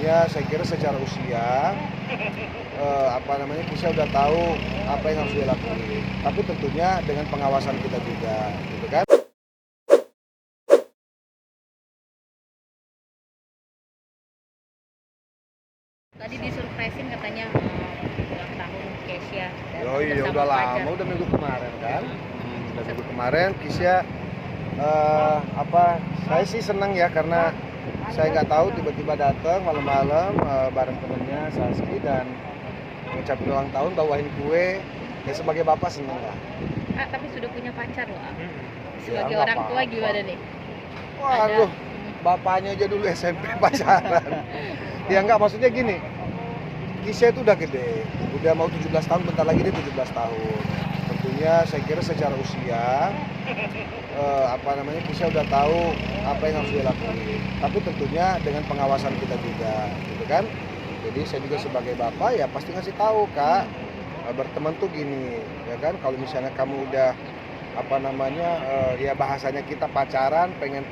tentunya saya kira secara usia Kisha udah tahu apa yang harus dia lakukan. Tapi tentunya dengan pengawasan kita juga, gitu kan? Tadi disurprisein katanya ulang tahun Kesha Oh iya, bersama udah pacar. lama, udah minggu kemarin kan? Udah minggu kemarin, Kisha saya sih senang ya karena saya nggak tahu tiba-tiba datang malam-malam bareng temennya Saski dan ngucapin ulang tahun, bawain kue. Ya sebagai bapak seneng lah. Tapi sudah punya pacar loh. Ya, Sebagai nggak orang tua apa-apa. gimana nih? Waduh, bapaknya aja dulu SMP pacaran. Ya enggak, maksudnya gini, Kisha itu udah gede, udah mau 17 tahun, bentar lagi dia 17 tahun. Tentunya saya kira secara usia Kisha udah tahu apa yang harus dia lakukan. Tapi tentunya dengan pengawasan kita juga, gitu kan? Jadi saya juga sebagai bapak ya pasti ngasih tahu, Kak, berteman tuh gini, ya kan? Kalau misalnya kamu udah ya bahasanya kita pacaran, pengen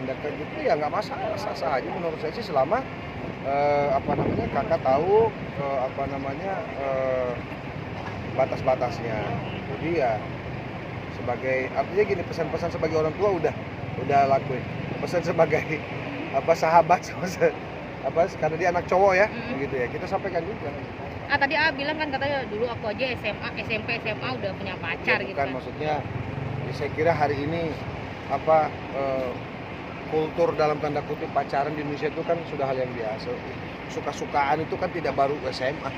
deket gitu ya nggak masalah, sah-sah aja menurut saya sih selama kakak tahu batas-batasnya. Jadi ya sebagai artinya gini, pesan-pesan sebagai orang tua udah lakuin. Pesan sebagai sahabat karena dia anak cowok ya, gitu ya. Kita sampaikan juga. Tadi bilang kan katanya dulu aku aja SMA, SMP, SMA udah punya pacar Ya, gitu bukan, kan. maksudnya ya saya kira hari ini kultur dalam tanda kutip pacaran di Indonesia itu kan sudah hal yang biasa. Suka-sukaan itu kan tidak baru SMA,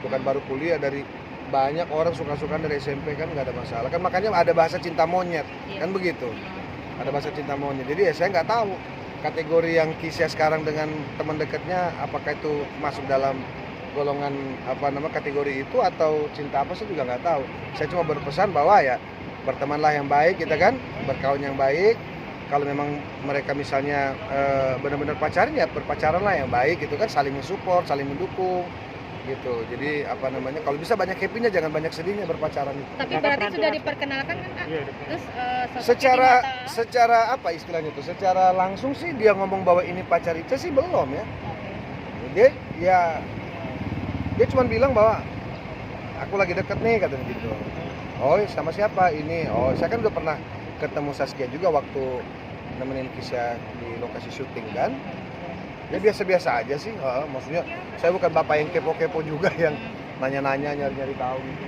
bukan baru kuliah. Dari banyak orang suka-sukaan dari SMP kan nggak ada masalah kan, makanya ada bahasa cinta monyet. Iya. Kan begitu, ada bahasa cinta monyet. Jadi ya saya nggak tahu kategori yang Kisha sekarang dengan teman dekatnya apakah itu masuk dalam golongan kategori itu atau cinta apa, saya juga nggak tahu. Saya cuma berpesan bahwa ya bertemanlah yang baik, kita kan berkawan yang baik. Kalau memang mereka misalnya benar-benar pacaran ya berpacaranlah yang baik, gitu kan, saling mensupport, saling mendukung gitu. Jadi kalau bisa banyak happy-nya, jangan banyak sedihnya berpacaran itu. Tapi berarti sudah diperkenalkan kan, Kak? Iya, Terus sosoknya secara apa istilahnya itu? Secara langsung sih dia ngomong bahwa ini pacar Ica sih belum ya. Dia cuma bilang bahwa aku lagi deket nih, katanya gitu. Oh, sama siapa ini? Oh, saya kan udah pernah ketemu Saskia juga waktu nemenin Kisha di lokasi syuting kan. Ya biasa-biasa aja sih. Maksudnya saya bukan bapak yang kepo-kepo juga yang nanya-nanya, nyari-nyari tahu gitu.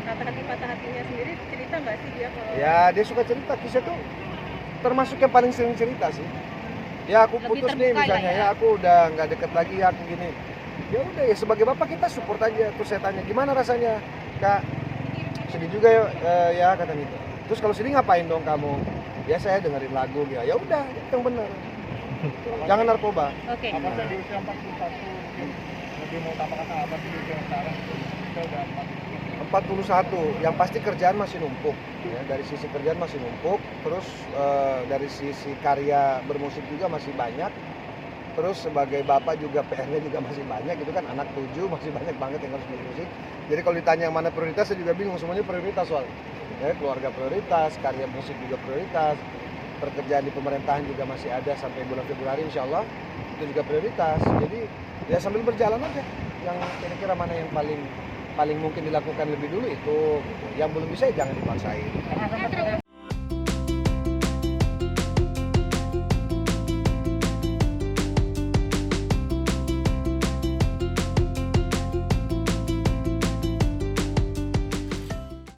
Kata-kata patah hatinya sendiri cerita nggak sih dia kalau? Ya dia suka cerita. Kisha tuh termasuk yang paling sering cerita sih. Ya aku Lebih putus nih terbuka misalnya, lah ya. ya aku udah nggak deket lagi, ya aku gini. Ya udah ya sebagai bapak kita support aja. Terus saya tanya gimana rasanya, Kak? Sedih juga ya katanya gitu. Terus kalau sedih ngapain dong kamu? Ya saya dengerin lagu gitu. Ya udah, itu yang benar. Jangan narkoba. Oke. Apa sih di usia 41 mungkin lebih mau tambahkan apa sih di usia sekarang? Kita udah 41, yang pasti kerjaan masih numpuk ya, dari sisi kerjaan masih numpuk, terus dari sisi karya bermusik juga masih banyak, terus sebagai bapak juga PR-nya juga masih banyak gitu kan, anak 7 masih banyak banget yang harus bermusik. Jadi kalau ditanya yang mana prioritas saya juga bingung, semuanya prioritas soalnya ya, keluarga prioritas, karya musik juga prioritas, pekerjaan di pemerintahan juga masih ada sampai bulan Februari insya Allah, itu juga prioritas. Jadi ya sambil berjalan aja, yang kira-kira mana yang paling mungkin dilakukan lebih dulu itu, yang belum bisa ya jangan dipaksain.